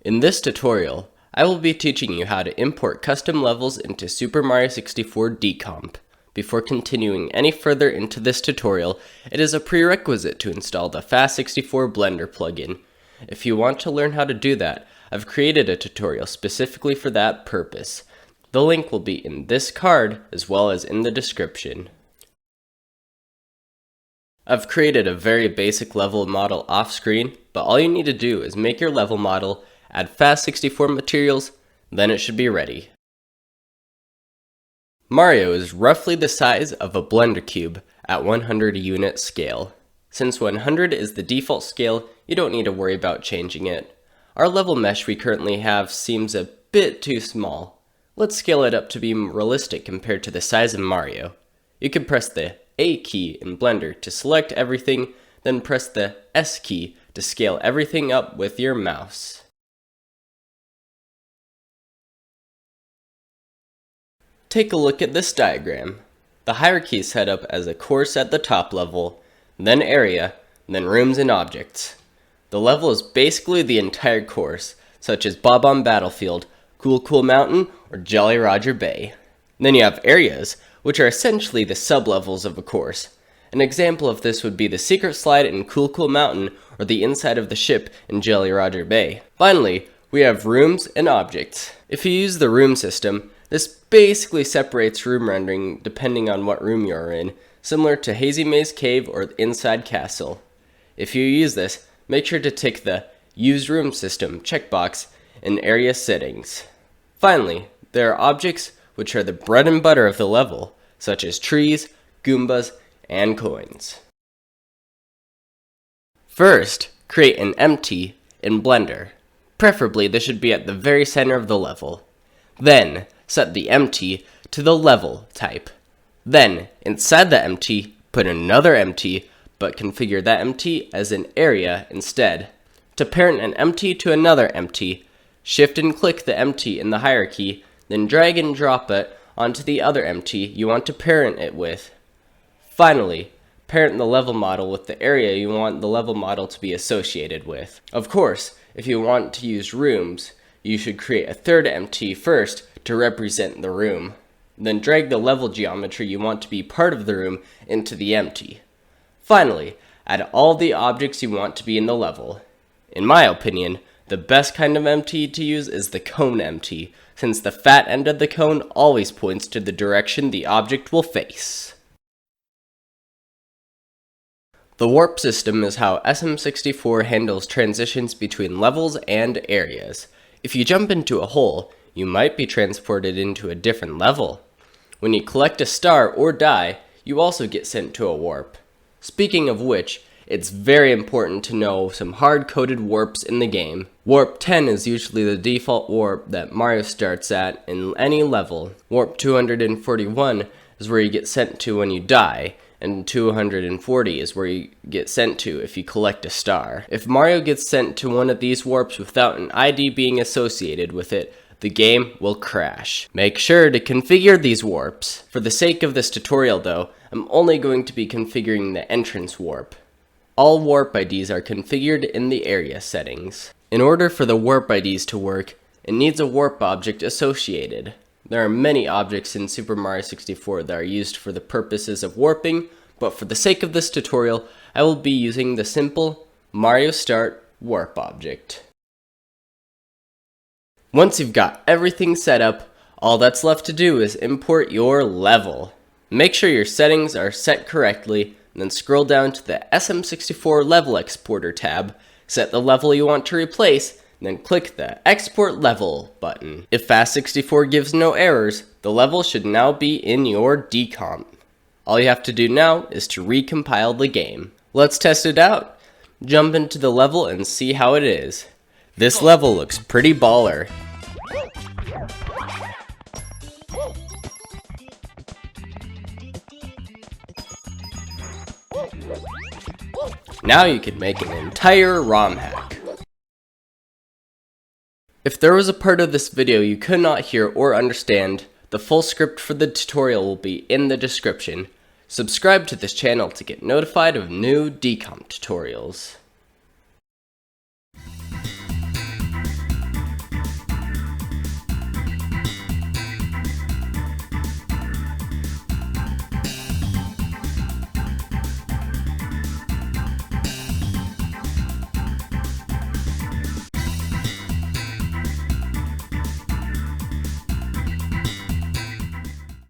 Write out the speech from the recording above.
In this tutorial, I will be teaching you how to import custom levels into Super Mario 64 Decomp. Before continuing any further into this tutorial, it is a prerequisite to install the FAST64 Blender plugin. If you want to learn how to do that, I've created a tutorial specifically for that purpose. The link will be in this card as well as in the description. I've created a very basic level model off screen, but all you need to do is make your level model, add FAST64 materials, then it should be ready. Mario is roughly the size of a Blender cube at 100 unit scale. Since 100 is the default scale, you don't need to worry about changing it. Our level mesh we currently have seems a bit too small. Let's scale it up to be realistic compared to the size of Mario. You can press the A key in Blender to select everything, then press the S key to scale everything up with your mouse. Take a look at this diagram. The hierarchy is set up as a course at the top level, then area, then rooms and objects. The level is basically the entire course, such as Bob-omb Battlefield, Cool Cool Mountain, or Jolly Roger Bay. Then you have areas, which are essentially the sub-levels of a course. An example of this would be the secret slide in Cool Cool Mountain, or the inside of the ship in Jolly Roger Bay. Finally, we have rooms and objects. If you use the room system, this basically separates room rendering depending on what room you're in, similar to Hazy Maze Cave or Inside Castle. If you use this, make sure to tick the Use Room System checkbox in Area Settings. Finally, there are objects which are the bread and butter of the level, such as trees, Goombas, and coins. First, create an empty in Blender. Preferably, this should be at the very center of the level. Then, set the empty to the level type. Then, inside the empty, put another empty, but configure that empty as an area instead. To parent an empty to another empty, shift and click the empty in the hierarchy, then drag and drop it onto the other empty you want to parent it with. Finally, parent the level model with the area you want the level model to be associated with. Of course, if you want to use rooms, you should create a third empty first to represent the room. Then drag the level geometry you want to be part of the room into the empty. Finally, add all the objects you want to be in the level. In my opinion, the best kind of empty to use is the cone empty, since the fat end of the cone always points to the direction the object will face. The warp system is how SM64 handles transitions between levels and areas. If you jump into a hole, you might be transported into a different level. When you collect a star or die, you also get sent to a warp. Speaking of which, it's very important to know some hard-coded warps in the game. Warp 10 is usually the default warp that Mario starts at in any level. Warp 241 is where you get sent to when you die, and 240 is where you get sent to if you collect a star. If Mario gets sent to one of these warps without an ID being associated with it, the game will crash. Make sure to configure these warps. For the sake of this tutorial though, I'm only going to be configuring the entrance warp. All warp IDs are configured in the area settings. In order for the warp IDs to work, it needs a warp object associated. There are many objects in Super Mario 64 that are used for the purposes of warping, but for the sake of this tutorial, I will be using the simple Mario Start warp object. Once you've got everything set up, all that's left to do is import your level. Make sure your settings are set correctly, and then scroll down to the SM64 Level Exporter tab, set the level you want to replace, and then click the Export Level button. If FAST64 gives no errors, the level should now be in your Decomp. All you have to do now is to recompile the game. Let's test it out. Jump into the level and see how it is. This level looks pretty baller. Now you can make an entire ROM hack. If there was a part of this video you could not hear or understand, the full script for the tutorial will be in the description. Subscribe to this channel to get notified of new Decomp tutorials.